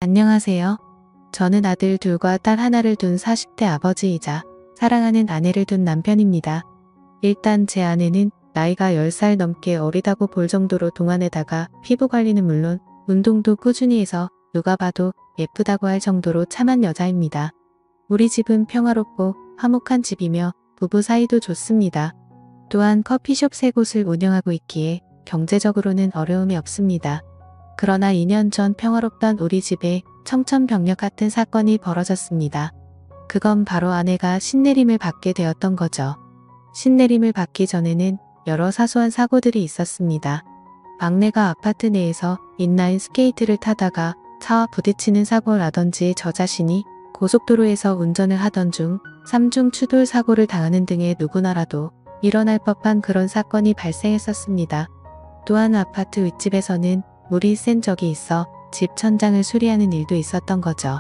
안녕하세요. 저는 아들 둘과 딸 하나를 둔 40대 아버지이자 사랑하는 아내를 둔 남편입니다. 일단 제 아내는 나이가 10살 넘게 어리다고 볼 정도로 동안에다가 피부 관리는 물론 운동도 꾸준히 해서 누가 봐도 예쁘다고 할 정도로 참한 여자입니다. 우리 집은 평화롭고 화목한 집이며 부부 사이도 좋습니다. 또한 커피숍 3곳을 운영하고 있기에 경제적으로는 어려움이 없습니다. 그러나 2년 전 평화롭던 우리 집에 청천벽력 같은 사건이 벌어졌습니다. 그건 바로 아내가 신내림을 받게 되었던 거죠. 신내림을 받기 전에는 여러 사소한 사고들이 있었습니다. 막내가 아파트 내에서 인라인 스케이트를 타다가 차와 부딪히는 사고라든지 저 자신이 고속도로에서 운전을 하던 중 3중 추돌 사고를 당하는 등의 누구나라도 일어날 법한 그런 사건이 발생했었습니다. 또한 아파트 윗집에서는 물이 센 적이 있어 집 천장을 수리하는 일도 있었던 거죠.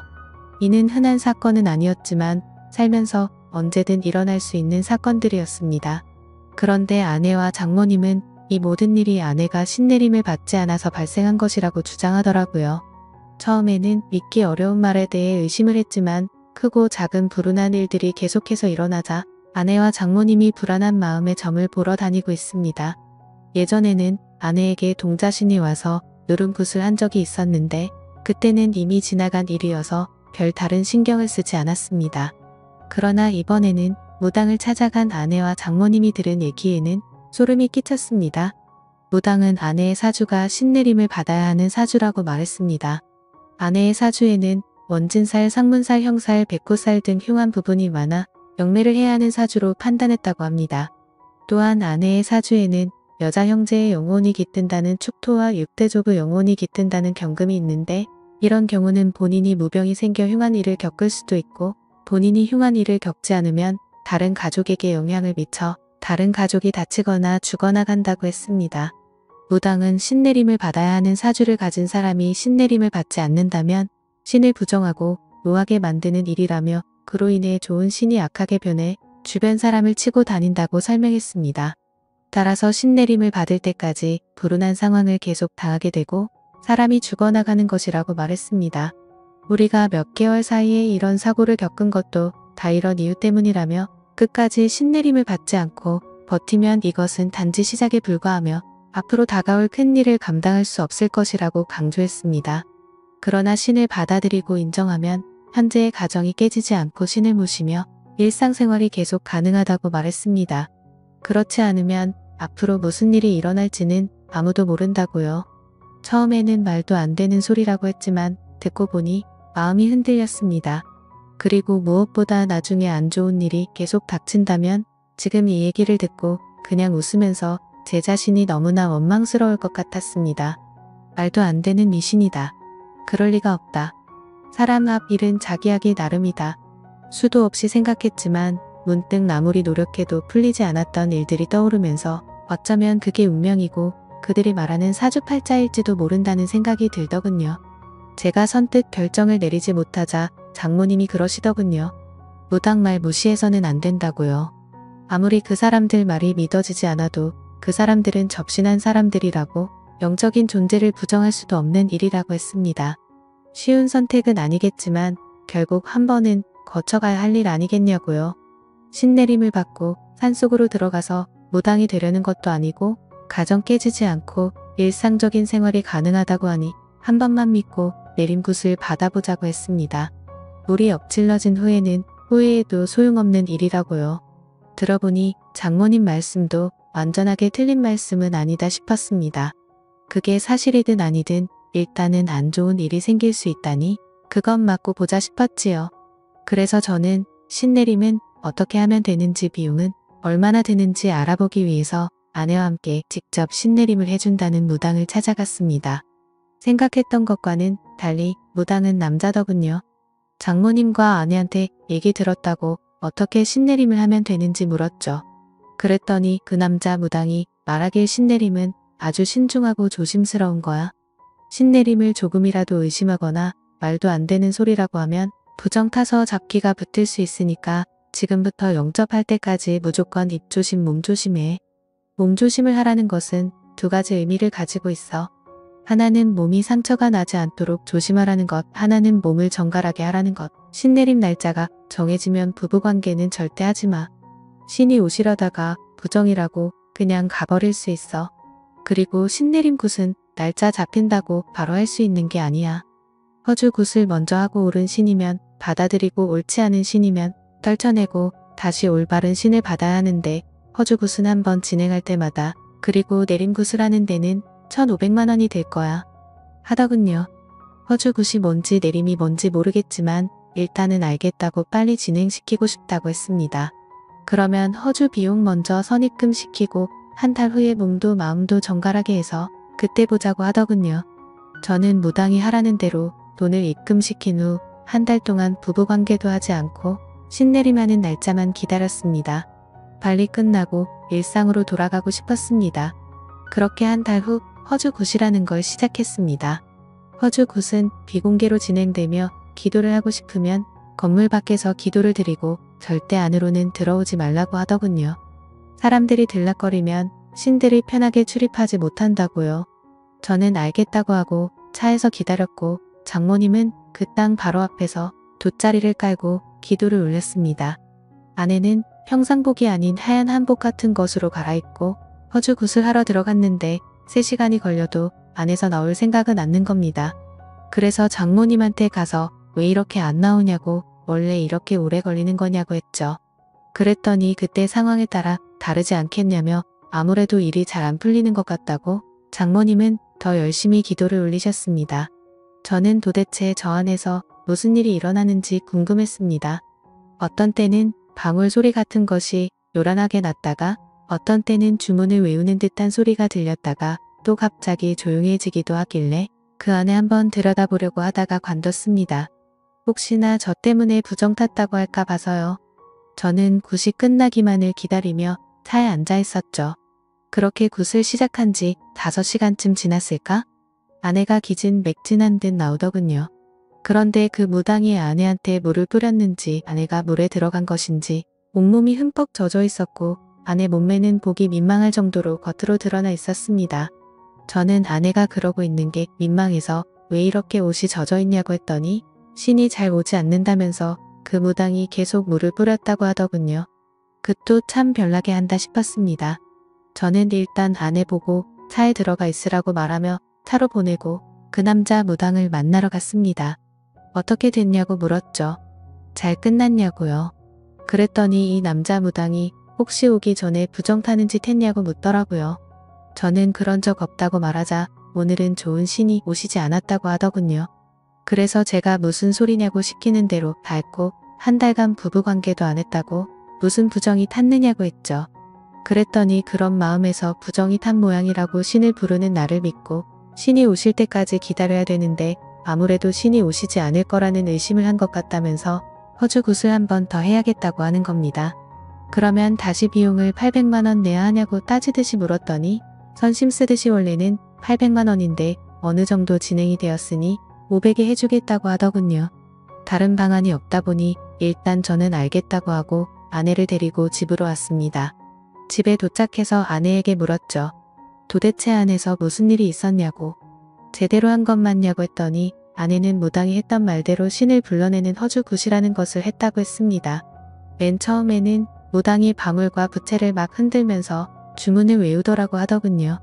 이는 흔한 사건은 아니었지만 살면서 언제든 일어날 수 있는 사건들이었습니다. 그런데 아내와 장모님은 이 모든 일이 아내가 신내림을 받지 않아서 발생한 것이라고 주장하더라고요. 처음에는 믿기 어려운 말에 대해 의심을 했지만 크고 작은 불운한 일들이 계속해서 일어나자 아내와 장모님이 불안한 마음에 점을 보러 다니고 있습니다. 예전에는 아내에게 동자신이 와서 누름굿을 한 적이 있었는데 그때는 이미 지나간 일이어서 별 다른 신경을 쓰지 않았습니다. 그러나 이번에는 무당을 찾아간 아내와 장모님이 들은 얘기에는 소름이 끼쳤습니다. 무당은 아내의 사주가 신내림을 받아야 하는 사주라고 말했습니다. 아내의 사주에는 원진살, 상문살, 형살, 백호살 등 흉한 부분이 많아 영매를 해야 하는 사주로 판단했다고 합니다. 또한 아내의 사주에는 여자 형제의 영혼이 깃든다는 축토와 육대조부 영혼이 깃든다는 경금이 있는데 이런 경우는 본인이 무병이 생겨 흉한 일을 겪을 수도 있고 본인이 흉한 일을 겪지 않으면 다른 가족에게 영향을 미쳐 다른 가족이 다치거나 죽어나 간다고 했습니다. 무당은 신내림을 받아야 하는 사주를 가진 사람이 신내림을 받지 않는다면 신을 부정하고 노하게 만드는 일이라며 그로 인해 좋은 신이 악하게 변해 주변 사람을 치고 다닌다고 설명했습니다. 따라서 신내림을 받을 때까지 불운한 상황을 계속 당하게 되고 사람이 죽어나가는 것이라고 말했습니다. 우리가 몇 개월 사이에 이런 사고를 겪은 것도 다 이런 이유 때문이라며 끝까지 신내림을 받지 않고 버티면 이것은 단지 시작에 불과하며 앞으로 다가올 큰 일을 감당할 수 없을 것이라고 강조했습니다. 그러나 신을 받아들이고 인정하면 현재의 가정이 깨지지 않고 신을 모시며 일상생활이 계속 가능하다고 말했습니다. 그렇지 않으면 앞으로 무슨 일이 일어날지는 아무도 모른다고요. 처음에는 말도 안 되는 소리라고 했지만 듣고 보니 마음이 흔들렸습니다. 그리고 무엇보다 나중에 안 좋은 일이 계속 닥친다면 지금 이 얘기를 듣고 그냥 웃으면서 제 자신이 너무나 원망스러울 것 같았습니다. 말도 안 되는 미신이다. 그럴 리가 없다. 사람 앞 일은 자기 하기 나름이다. 수도 없이 생각했지만 문득 아무리 노력해도 풀리지 않았던 일들이 떠오르면서 어쩌면 그게 운명이고 그들이 말하는 사주팔자일지도 모른다는 생각이 들더군요. 제가 선뜻 결정을 내리지 못하자 장모님이 그러시더군요. 무당 말 무시해서는 안 된다고요. 아무리 그 사람들 말이 믿어지지 않아도 그 사람들은 접신한 사람들이라고 영적인 존재를 부정할 수도 없는 일이라고 했습니다. 쉬운 선택은 아니겠지만 결국 한 번은 거쳐가야 할 일 아니겠냐고요. 신내림을 받고 산속으로 들어가서 무당이 되려는 것도 아니고 가정 깨지지 않고 일상적인 생활이 가능하다고 하니 한 번만 믿고 내림굿을 받아보자고 했습니다. 물이 엎질러진 후에는 후회해도 소용없는 일이라고요. 들어보니 장모님 말씀도 완전하게 틀린 말씀은 아니다 싶었습니다. 그게 사실이든 아니든 일단은 안 좋은 일이 생길 수 있다니 그건 맞고 보자 싶었지요. 그래서 저는 신내림은 어떻게 하면 되는지 비용은 얼마나 드는지 알아보기 위해서 아내와 함께 직접 신내림을 해준다는 무당을 찾아갔습니다. 생각했던 것과는 달리 무당은 남자더군요. 장모님과 아내한테 얘기 들었다고 어떻게 신내림을 하면 되는지 물었죠. 그랬더니 그 남자 무당이 말하길 신내림은 아주 신중하고 조심스러운 거야. 신내림을 조금이라도 의심하거나 말도 안 되는 소리라고 하면 부정 타서 잡기가 붙을 수 있으니까 지금부터 영접할 때까지 무조건 입조심 몸조심해. 몸조심을 하라는 것은 두 가지 의미를 가지고 있어. 하나는 몸이 상처가 나지 않도록 조심하라는 것, 하나는 몸을 정갈하게 하라는 것. 신내림 날짜가 정해지면 부부관계는 절대 하지마. 신이 오시려다가 부정이라고 그냥 가버릴 수 있어. 그리고 신내림 굿은 날짜 잡힌다고 바로 할 수 있는 게 아니야. 허주 굿을 먼저 하고 옳은 신이면 받아들이고 옳지 않은 신이면 떨쳐내고 다시 올바른 신을 받아야 하는데 허주 굿은 한번 진행할 때마다 그리고 내림 굿을 하는 데는 1,500만 원이 될 거야. 하더군요. 허주 굿이 뭔지 내림이 뭔지 모르겠지만 일단은 알겠다고 빨리 진행시키고 싶다고 했습니다. 그러면 허주 비용 먼저 선입금 시키고 한 달 후에 몸도 마음도 정갈하게 해서 그때 보자고 하더군요. 저는 무당이 하라는 대로 돈을 입금시킨 후 한 달 동안 부부관계도 하지 않고 신내림하는 날짜만 기다렸습니다. 빨리 끝나고 일상으로 돌아가고 싶었습니다. 그렇게 한 달 후 허주 굿이라는 걸 시작했습니다. 허주 굿은 비공개로 진행되며 기도를 하고 싶으면 건물 밖에서 기도를 드리고 절대 안으로는 들어오지 말라고 하더군요. 사람들이 들락거리면 신들이 편하게 출입하지 못한다고요. 저는 알겠다고 하고 차에서 기다렸고 장모님은 그 땅 바로 앞에서 돗자리를 깔고 기도를 올렸습니다. 아내는 평상복이 아닌 하얀 한복 같은 것으로 갈아입고 허주 굿을 하러 들어갔는데 3시간이 걸려도 안에서 나올 생각은 않는 겁니다. 그래서 장모님한테 가서 왜 이렇게 안 나오냐고 원래 이렇게 오래 걸리는 거냐고 했죠. 그랬더니 그때 상황에 따라 다르지 않겠냐며 아무래도 일이 잘 안 풀리는 것 같다고 장모님은 더 열심히 기도를 올리셨습니다. 저는 도대체 저 안에서 무슨 일이 일어나는지 궁금했습니다. 어떤 때는 방울 소리 같은 것이 요란하게 났다가 어떤 때는 주문을 외우는 듯한 소리가 들렸다가 또 갑자기 조용해지기도 하길래 그 안에 한번 들여다보려고 하다가 관뒀습니다. 혹시나 저 때문에 부정 탔다고 할까 봐서요. 저는 굿이 끝나기만을 기다리며 차에 앉아 있었죠. 그렇게 굿을 시작한 지 5시간쯤 지났을까? 아내가 기진 맥진한 듯 나오더군요. 그런데 그 무당이 아내한테 물을 뿌렸는지 아내가 물에 들어간 것인지 온몸이 흠뻑 젖어 있었고 아내 몸매는 보기 민망할 정도로 겉으로 드러나 있었습니다. 저는 아내가 그러고 있는 게 민망해서 왜 이렇게 옷이 젖어 있냐고 했더니 신이 잘 오지 않는다면서 그 무당이 계속 물을 뿌렸다고 하더군요. 그도 참 별나게 한다 싶었습니다. 저는 일단 아내 보고 차에 들어가 있으라고 말하며 차로 보내고 그 남자 무당을 만나러 갔습니다. 어떻게 됐냐고 물었죠. 잘 끝났냐고요. 그랬더니 이 남자 무당이 혹시 오기 전에 부정 타는 짓 했냐고 묻더라고요. 저는 그런 적 없다고 말하자 오늘은 좋은 신이 오시지 않았다고 하더군요. 그래서 제가 무슨 소리냐고 시키는 대로 다 했고 한 달간 부부관계도 안 했다고 무슨 부정이 탔느냐고 했죠. 그랬더니 그런 마음에서 부정이 탄 모양이라고 신을 부르는 나를 믿고 신이 오실 때까지 기다려야 되는데 아무래도 신이 오시지 않을 거라는 의심을 한 것 같다면서 허주 굿을 한 번 더 해야겠다고 하는 겁니다. 그러면 다시 비용을 800만 원 내야 하냐고 따지듯이 물었더니 선심 쓰듯이 원래는 800만 원인데 어느 정도 진행이 되었으니 500에 해주겠다고 하더군요. 다른 방안이 없다 보니 일단 저는 알겠다고 하고 아내를 데리고 집으로 왔습니다. 집에 도착해서 아내에게 물었죠. 도대체 안에서 무슨 일이 있었냐고. 제대로 한 것 맞냐고 했더니 아내는 무당이 했던 말대로 신을 불러내는 허주 굿이라는 것을 했다고 했습니다. 맨 처음에는 무당이 방울과 부채를 막 흔들면서 주문을 외우더라고 하더군요.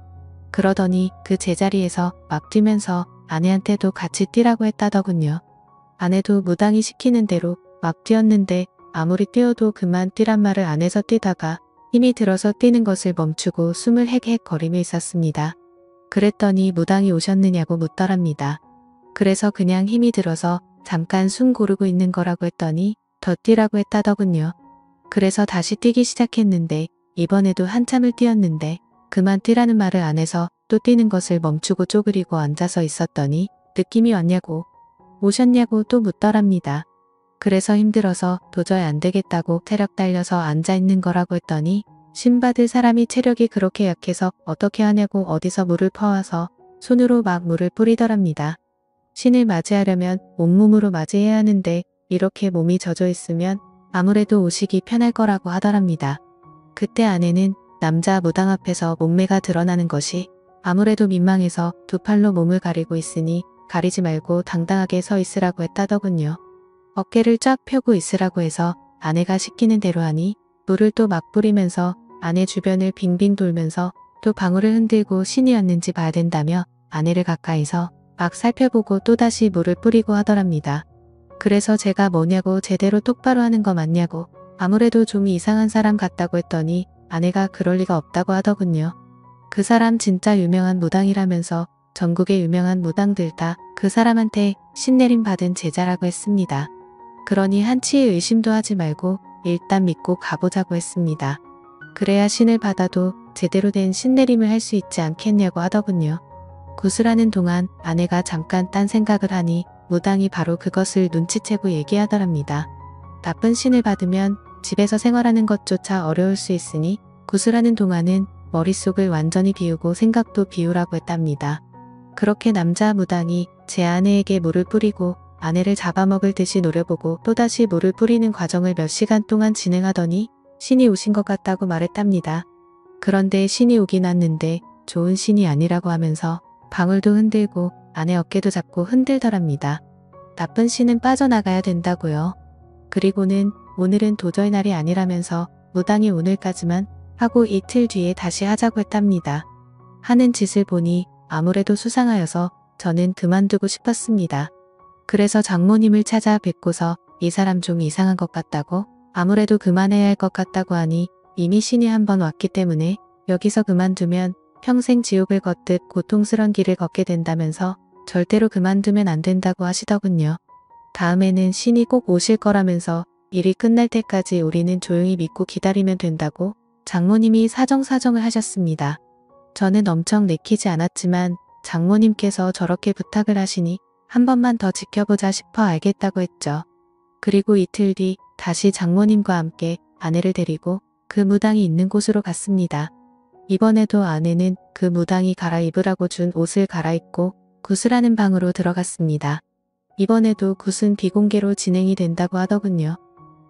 그러더니 그 제자리에서 막 뛰면서 아내한테도 같이 뛰라고 했다더군요. 아내도 무당이 시키는 대로 막 뛰었는데 아무리 뛰어도 그만 뛰란 말을 안 해서 뛰다가 힘이 들어서 뛰는 것을 멈추고 숨을 헥헥 거리며 있었습니다. 그랬더니 무당이 오셨느냐고 묻더랍니다. 그래서 그냥 힘이 들어서 잠깐 숨 고르고 있는 거라고 했더니 더 뛰라고 했다더군요. 그래서 다시 뛰기 시작했는데 이번에도 한참을 뛰었는데 그만 뛰라는 말을 안 해서 또 뛰는 것을 멈추고 쪼그리고 앉아서 있었더니 느낌이 왔냐고 오셨냐고 또 묻더랍니다. 그래서 힘들어서 도저히 안 되겠다고 체력 딸려서 앉아있는 거라고 했더니 신받을 사람이 체력이 그렇게 약해서 어떻게 하냐고 어디서 물을 퍼와서 손으로 막 물을 뿌리더랍니다. 신을 맞이하려면 온몸으로 맞이해야 하는데 이렇게 몸이 젖어 있으면 아무래도 오시기 편할 거라고 하더랍니다. 그때 아내는 남자 무당 앞에서 몸매가 드러나는 것이 아무래도 민망해서 두 팔로 몸을 가리고 있으니 가리지 말고 당당하게 서 있으라고 했다더군요. 어깨를 쫙 펴고 있으라고 해서 아내가 시키는 대로 하니 물을 또 막 뿌리면서 아내 주변을 빙빙 돌면서 또 방울을 흔들고 신이 왔는지 봐야 된다며 아내를 가까이서 막 살펴보고 또다시 물을 뿌리고 하더랍니다. 그래서 제가 뭐냐고 제대로 똑바로 하는 거 맞냐고 아무래도 좀 이상한 사람 같다고 했더니 아내가 그럴 리가 없다고 하더군요. 그 사람 진짜 유명한 무당이라면서 전국의 유명한 무당들 다 그 사람한테 신내림 받은 제자라고 했습니다. 그러니 한치의 의심도 하지 말고 일단 믿고 가보자고 했습니다. 그래야 신을 받아도 제대로 된 신내림을 할 수 있지 않겠냐고 하더군요. 구슬하는 동안 아내가 잠깐 딴 생각을 하니 무당이 바로 그것을 눈치채고 얘기하더랍니다. 나쁜 신을 받으면 집에서 생활하는 것조차 어려울 수 있으니 구슬하는 동안은 머릿속을 완전히 비우고 생각도 비우라고 했답니다. 그렇게 남자 무당이 제 아내에게 물을 뿌리고 아내를 잡아먹을 듯이 노려보고 또다시 물을 뿌리는 과정을 몇 시간 동안 진행하더니 신이 오신 것 같다고 말했답니다. 그런데 신이 오긴 왔는데 좋은 신이 아니라고 하면서 방울도 흔들고 아내 어깨도 잡고 흔들더랍니다. 나쁜 신은 빠져나가야 된다고요. 그리고는 오늘은 도저히 날이 아니라면서 무당이 오늘까지만 하고 이틀 뒤에 다시 하자고 했답니다. 하는 짓을 보니 아무래도 수상하여서 저는 그만두고 싶었습니다. 그래서 장모님을 찾아 뵙고서 이 사람 좀 이상한 것 같다고 아무래도 그만해야 할 것 같다고 하니 이미 신이 한번 왔기 때문에 여기서 그만두면 평생 지옥을 걷듯 고통스런 길을 걷게 된다면서 절대로 그만두면 안 된다고 하시더군요. 다음에는 신이 꼭 오실 거라면서 일이 끝날 때까지 우리는 조용히 믿고 기다리면 된다고 장모님이 사정사정을 하셨습니다. 저는 엄청 내키지 않았지만 장모님께서 저렇게 부탁을 하시니 한 번만 더 지켜보자 싶어 알겠다고 했죠. 그리고 이틀 뒤 다시 장모님과 함께 아내를 데리고 그 무당이 있는 곳으로 갔습니다. 이번에도 아내는 그 무당이 갈아입으라고 준 옷을 갈아입고 구슬하는 방으로 들어갔습니다. 이번에도 굿은 비공개로 진행이 된다고 하더군요.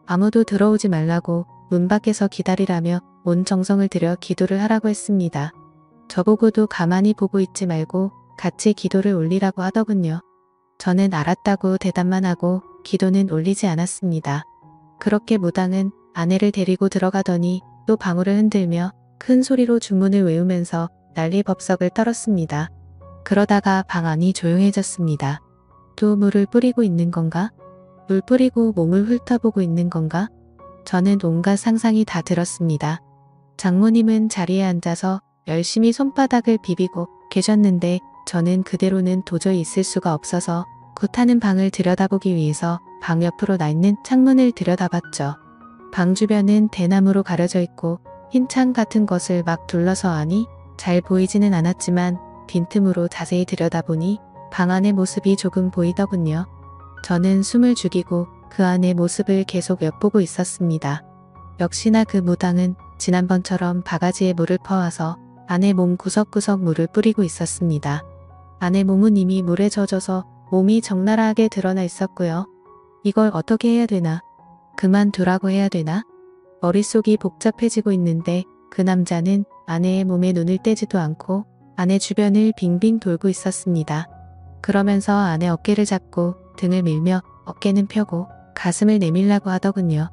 아무도 들어오지 말라고 문 밖에서 기다리라며 온 정성을 들여 기도를 하라고 했습니다. 저보고도 가만히 보고 있지 말고 같이 기도를 올리라고 하더군요. 저는 알았다고 대답만 하고 기도는 올리지 않았습니다. 그렇게 무당은 아내를 데리고 들어가더니 또 방울을 흔들며 큰 소리로 주문을 외우면서 난리법석을 떨었습니다. 그러다가 방 안이 조용해졌습니다. 또 물을 뿌리고 있는 건가? 물 뿌리고 몸을 훑어보고 있는 건가? 저는 온갖 상상이 다 들었습니다. 장모님은 자리에 앉아서 열심히 손바닥을 비비고 계셨는데 저는 그대로는 도저히 있을 수가 없어서 굿하는 방을 들여다보기 위해서 방 옆으로 나 있는 창문을 들여다봤죠. 방 주변은 대나무로 가려져 있고 흰 창 같은 것을 막 둘러서 하니 잘 보이지는 않았지만 빈틈으로 자세히 들여다보니 방 안의 모습이 조금 보이더군요. 저는 숨을 죽이고 그 안의 모습을 계속 엿보고 있었습니다. 역시나 그 무당은 지난번처럼 바가지에 물을 퍼와서 아내 몸 구석구석 물을 뿌리고 있었습니다. 아내 몸은 이미 물에 젖어서 몸이 적나라하게 드러나 있었고요. 이걸 어떻게 해야 되나? 그만두라고 해야 되나? 머릿속이 복잡해지고 있는데 그 남자는 아내의 몸에 눈을 떼지도 않고 아내 주변을 빙빙 돌고 있었습니다. 그러면서 아내 어깨를 잡고 등을 밀며 어깨는 펴고 가슴을 내밀라고 하더군요.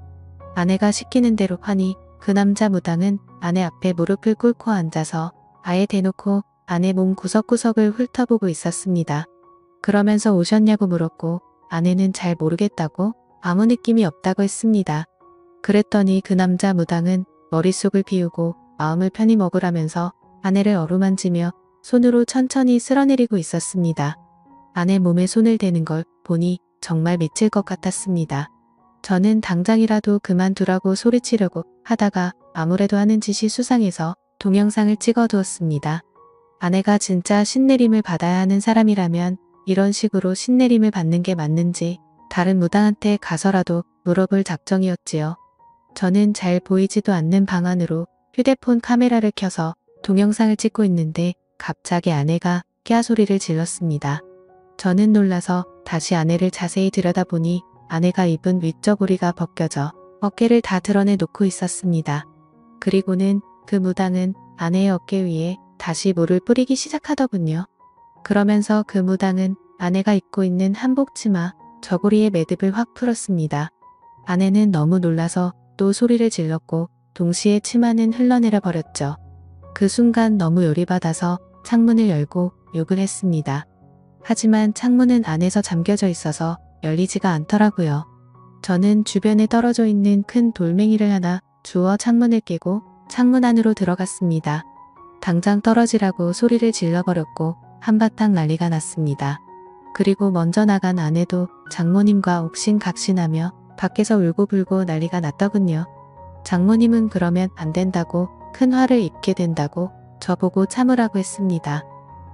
아내가 시키는 대로 하니 그 남자 무당은 아내 앞에 무릎을 꿇고 앉아서 아예 대놓고 아내 몸 구석구석을 훑어보고 있었습니다. 그러면서 오셨냐고 물었고 아내는 잘 모르겠다고 아무 느낌이 없다고 했습니다. 그랬더니 그 남자 무당은 머릿속을 비우고 마음을 편히 먹으라면서 아내를 어루만지며 손으로 천천히 쓸어내리고 있었습니다. 아내 몸에 손을 대는 걸 보니 정말 미칠 것 같았습니다. 저는 당장이라도 그만두라고 소리치려고 하다가 아무래도 하는 짓이 수상해서 동영상을 찍어두었습니다. 아내가 진짜 신내림을 받아야 하는 사람이라면 이런 식으로 신내림을 받는 게 맞는지 다른 무당한테 가서라도 물어볼 작정이었지요. 저는 잘 보이지도 않는 방 안으로 휴대폰 카메라를 켜서 동영상을 찍고 있는데 갑자기 아내가 깨소리를 질렀습니다. 저는 놀라서 다시 아내를 자세히 들여다보니 아내가 입은 윗저고리가 벗겨져 어깨를 다 드러내 놓고 있었습니다. 그리고는 그 무당은 아내의 어깨 위에 다시 물을 뿌리기 시작하더군요. 그러면서 그 무당은 아내가 입고 있는 한복 치마, 저고리의 매듭을 확 풀었습니다. 아내는 너무 놀라서 또 소리를 질렀고 동시에 치마는 흘러내려 버렸죠. 그 순간 너무 열이받아서 창문을 열고 욕을 했습니다. 하지만 창문은 안에서 잠겨져 있어서 열리지가 않더라고요. 저는 주변에 떨어져 있는 큰 돌멩이를 하나 주워 창문을 깨고 창문 안으로 들어갔습니다. 당장 떨어지라고 소리를 질러버렸고 한바탕 난리가 났습니다. 그리고 먼저 나간 아내도 장모님과 옥신각신하며 밖에서 울고불고 난리가 났더군요. 장모님은 그러면 안 된다고 큰 화를 입게 된다고 저보고 참으라고 했습니다.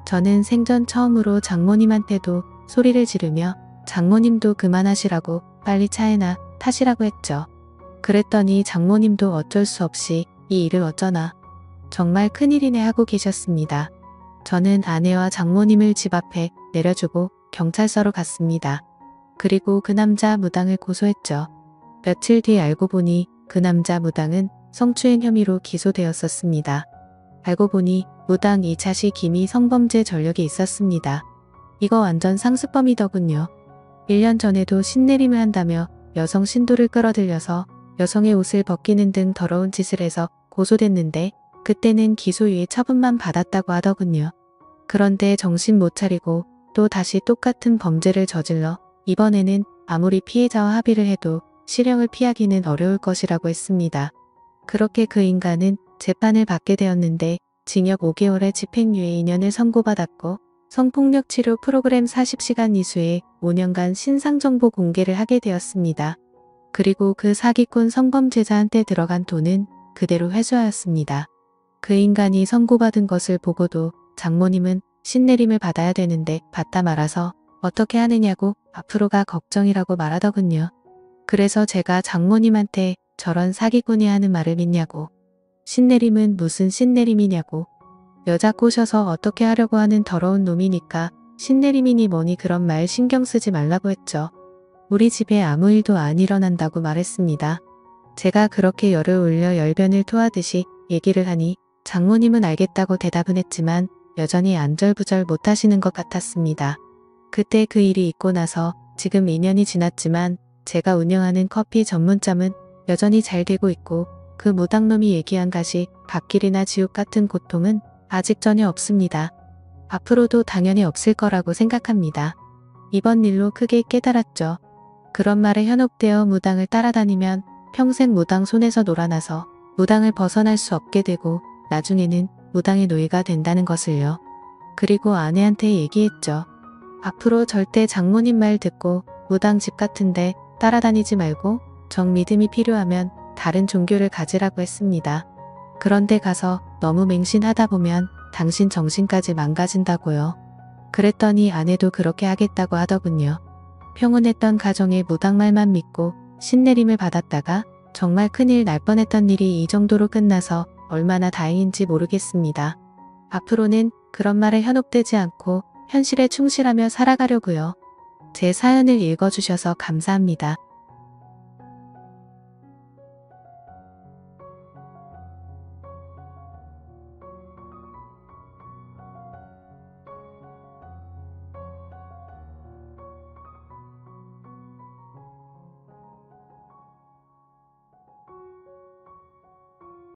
저는 생전 처음으로 장모님한테도 소리를 지르며 장모님도 그만하시라고 빨리 차에나 타시라고 했죠. 그랬더니 장모님도 어쩔 수 없이 이 일을 어쩌나 정말 큰일이네 하고 계셨습니다. 저는 아내와 장모님을 집 앞에 내려주고 경찰서로 갔습니다. 그리고 그 남자 무당을 고소했죠. 며칠 뒤 알고 보니 그 남자 무당은 성추행 혐의로 기소되었었습니다. 알고 보니 무당 이 자식 이미 성범죄 전력이 있었습니다. 이거 완전 상습범이더군요. 1년 전에도 신내림을 한다며 여성 신도를 끌어들여서 여성의 옷을 벗기는 등 더러운 짓을 해서 고소됐는데 그때는 기소유예 처분만 받았다고 하더군요. 그런데 정신 못 차리고 또 다시 똑같은 범죄를 저질러 이번에는 아무리 피해자와 합의를 해도 실형을 피하기는 어려울 것이라고 했습니다. 그렇게 그 인간은 재판을 받게 되었는데 징역 5개월에 집행유예 2년을 선고받았고 성폭력 치료 프로그램 40시간 이수에 5년간 신상정보 공개를 하게 되었습니다. 그리고 그 사기꾼 성범죄자한테 들어간 돈은 그대로 회수하였습니다. 그 인간이 선고받은 것을 보고도 장모님은 신내림을 받아야 되는데 받다 말아서 어떻게 하느냐고 앞으로가 걱정이라고 말하더군요. 그래서 제가 장모님한테 저런 사기꾼이 하는 말을 믿냐고, 신내림은 무슨 신내림이냐고, 여자 꼬셔서 어떻게 하려고 하는 더러운 놈이니까 신내림이니 뭐니 그런 말 신경 쓰지 말라고 했죠. 우리 집에 아무 일도 안 일어난다고 말했습니다. 제가 그렇게 열을 올려 열변을 토하듯이 얘기를 하니 장모님은 알겠다고 대답은 했지만 여전히 안절부절 못하시는 것 같았습니다. 그때 그 일이 있고 나서 지금 2년이 지났지만 제가 운영하는 커피 전문점은 여전히 잘 되고 있고 그 무당놈이 얘기한 가시 갓길이나 지옥 같은 고통은 아직 전혀 없습니다. 앞으로도 당연히 없을 거라고 생각합니다. 이번 일로 크게 깨달았죠. 그런 말에 현혹되어 무당을 따라다니면 평생 무당 손에서 놀아나서 무당을 벗어날 수 없게 되고 나중에는 무당의 노예가 된다는 것을요. 그리고 아내한테 얘기했죠. 앞으로 절대 장모님 말 듣고 무당 집 같은데 따라다니지 말고 정 믿음이 필요하면 다른 종교를 가지라고 했습니다. 그런데 가서 너무 맹신하다 보면 당신 정신까지 망가진다고요. 그랬더니 아내도 그렇게 하겠다고 하더군요. 평온했던 가정의 무당 말만 믿고 신내림을 받았다가 정말 큰일 날 뻔했던 일이 이 정도로 끝나서 얼마나 다행인지 모르겠습니다. 앞으로는 그런 말에 현혹되지 않고 현실에 충실하며 살아가려고요. 제 사연을 읽어주셔서 감사합니다.